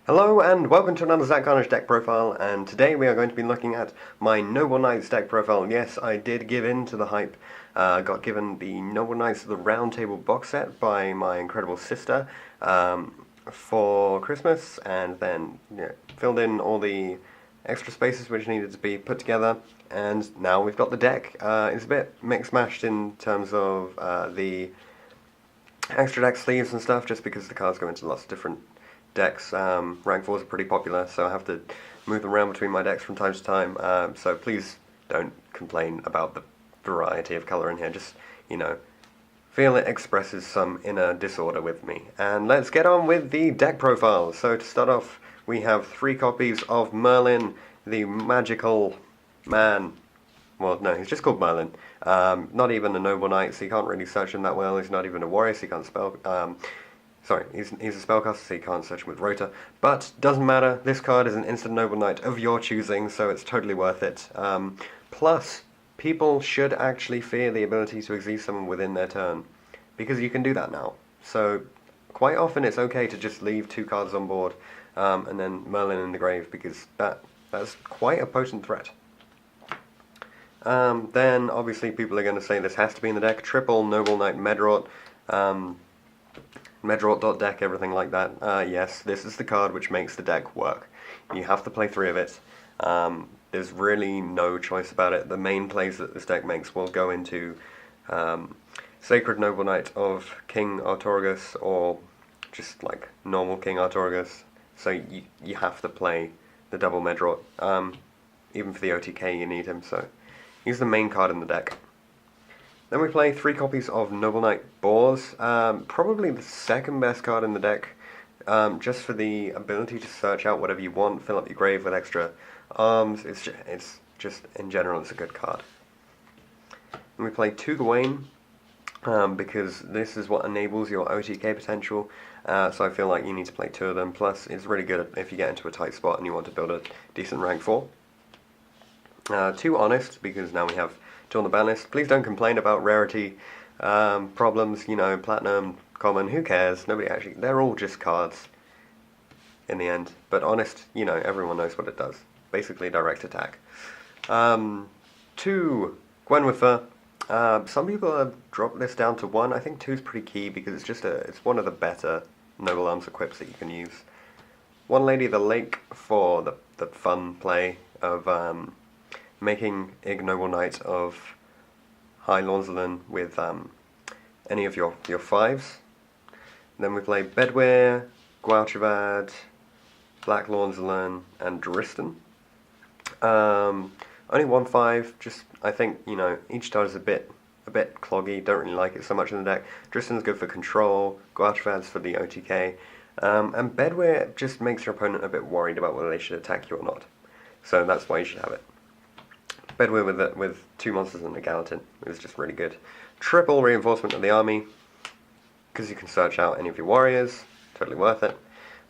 Hello and welcome to another Zach Carnage deck profile, and today we are going to be looking at my Noble Knights deck profile. Yes, I did give in to the hype. Got given the Noble Knights of the Round Table box set by my incredible sister for Christmas, and then filled in all the extra spaces which needed to be put together, and now we've got the deck. It's a bit mixed-mashed in terms of the extra deck sleeves and stuff, just because the cards go into lots of different decks. Rank 4s are pretty popular, so I have to move them around between my decks from time to time, so please don't complain about the variety of colour in here. Just, feel it expresses some inner disorder with me. And let's get on with the deck profile. So to start off, we have 3 copies of Merlin, the magical man. Well, no, he's just called Merlin. Not even a Noble Knight, so you can't really search him that well. He's not even a warrior, so you can't spell... Sorry, he's a spellcaster, so you can't search him with Rota. But, doesn't matter, this card is an instant Noble Knight of your choosing, so it's totally worth it. Plus, people should actually fear the ability to exile someone within their turn, because you can do that now. So, quite often it's okay to just leave 2 cards on board, and then Merlin in the grave, because that's quite a potent threat. Then, obviously, people are going to say this has to be in the deck. Triple Noble Knight Medrot. Medrot.deck, everything like that. Yes, this is the card which makes the deck work. You have to play 3 of it. There's really no choice about it. The main plays that this deck makes will go into Sacred Noble Knight of King Artorigus, or just like normal King Artorigus. So you have to play the double Medrot. Even for the OTK you need him, so he's the main card in the deck. Then we play 3 copies of Noble Knight Boars, probably the second best card in the deck, just for the ability to search out whatever you want, fill up your grave with extra arms. It's just in general, it's a good card. And we play 2 Gawain, because this is what enables your OTK potential, so I feel like you need to play 2 of them, plus it's really good if you get into a tight spot and you want to build a decent rank 4. 2 Honest, because now we have 2 on the ban list. Please don't complain about rarity problems, platinum, common, who cares? Nobody actually, they're all just cards in the end. But Honest, everyone knows what it does. Basically direct attack. 2 Gwenwyffer. Some people have dropped this down to 1. I think 2 is pretty key because it's one of the better Noble Arms equips that you can use. 1 Lady of the Lake for the fun play of making Ignoble Knight of High Launzelin with any of your 5s. Then we play Bedwyr, Gwalchavad, Black Launzelin, and Dristan. Only 1 5, just, I think, each card is a bit cloggy, don't really like it so much in the deck. Dristan's good for control, Gwalchvad's for the OTK, and Bedwyr just makes your opponent a bit worried about whether they should attack you or not. So that's why you should have it. Bedwyr with 2 monsters and a Gallatin is just really good. Triple reinforcement of the army, because you can search out any of your warriors, totally worth it.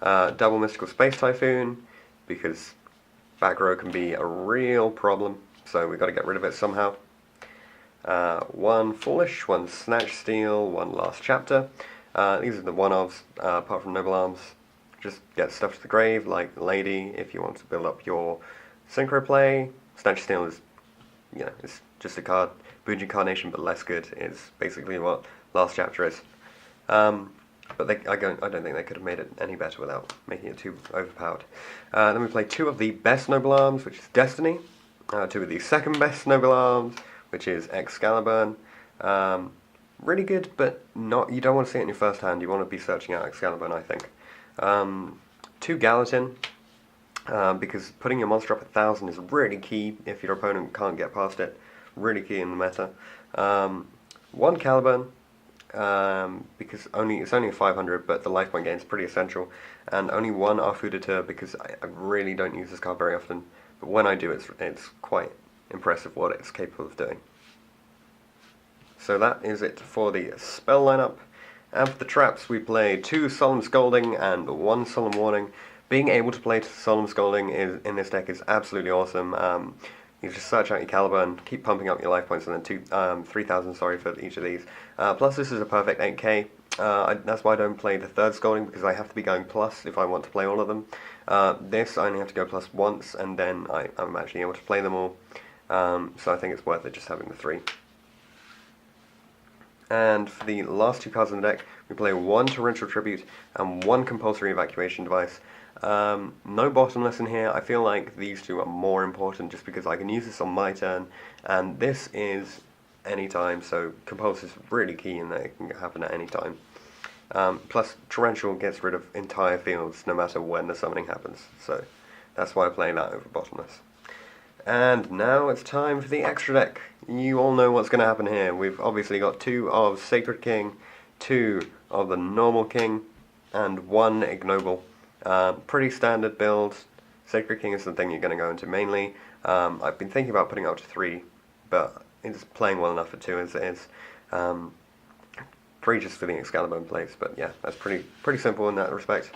Double Mystical Space Typhoon, because back row can be a real problem, so we've got to get rid of it somehow. 1 Foolish, 1 Snatch Steal, 1 Last Chapter. These are the one-ofs, apart from Noble Arms. Just get stuff to the grave, like Lady, if you want to build up your Synchro play. Snatch Steal is, it's just a card. Booj Incarnation, but less good, is basically what Last Chapter is. But I don't think they could have made it any better without making it too overpowered. Then we play 2 of the best Noble Arms, which is Destiny. 2 of the second best Noble Arms, which is Excalibur. Really good, but you don't want to see it in your first hand. You want to be searching out Excalibur, I think. 2 Gallatin, because putting your monster up 1,000 is really key if your opponent can't get past it. Really key in the meta. 1 Caliburn, because it's only a 500, but the life point gain is pretty essential. And only 1 Arfudateur, because I really don't use this card very often. But when I do, it's quite impressive what it's capable of doing. So that is it for the spell lineup. And for the traps, we play 2 Solemn Scolding and 1 Solemn Warning. Being able to play Solemn Scolding in this deck is absolutely awesome. You just search out your Caliber and keep pumping up your life points, and then 3,000 for each of these. Plus this is a perfect 8k. That's why I don't play the third Scalding, because I have to be going plus if I want to play all of them. This I only have to go plus once, and then I'm actually able to play them all. So I think it's worth it just having the 3. And for the last 2 cards in the deck, we play 1 Torrential Tribute and 1 Compulsory Evacuation Device. No Bottomless in here. I feel like these 2 are more important just because I can use this on my turn, and this is anytime, so Compulsory is really key in that it can happen at any time. Plus, Torrential gets rid of entire fields no matter when the summoning happens, so that's why I play that over Bottomless. And now it's time for the extra deck. You all know what's going to happen here. We've obviously got 2 of Sacred King, 2 of the Normal King, and 1 Ignoble. Pretty standard build. Sacred King is the thing you're going to go into mainly. I've been thinking about putting up to 3, but it's playing well enough for 2 as it is. 3 just for the Excalibur plays, but yeah, that's pretty simple in that respect.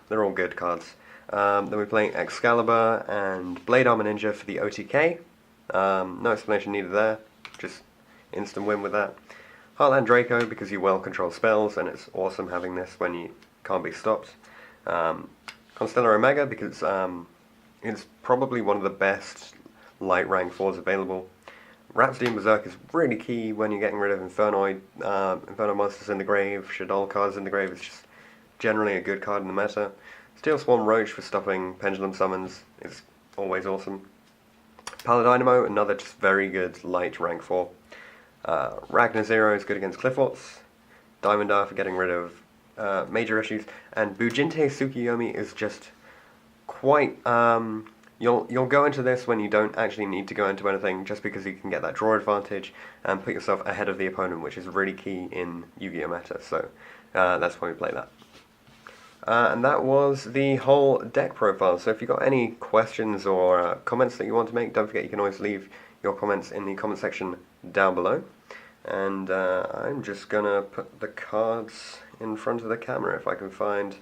They're all good cards. Then we're playing Excalibur and Blade Armor Ninja for the OTK. No explanation needed there, just instant win with that. Heartland Draco because you well control spells, and it's awesome having this when you can't be stopped. Constellar Omega because it's probably one of the best light rank 4s available. Rhapsody and Berserk is really key when you're getting rid of Inferno monsters in the grave, Shaddoll cards in the grave. It's just generally a good card in the meta. Steel Swarm Roach for stopping Pendulum Summons is always awesome. Paladynamo, another just very good light rank 4. Ragnar Zero is good against Clifforts. Diamondar for getting rid of major issues. And Bujinte Tsukiyomi is just quite... You'll go into this when you don't actually need to go into anything, just because you can get that draw advantage and put yourself ahead of the opponent, which is really key in Yu-Gi-Oh! Meta, so that's why we play that. And that was the whole deck profile. So if you've got any questions or comments that you want to make, don't forget you can always leave your comments in the comment section down below. And I'm just going to put the cards in front of the camera if I can find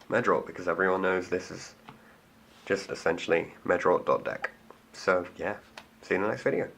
Medrot, because everyone knows this is just essentially Medrot.deck. So yeah, see you in the next video.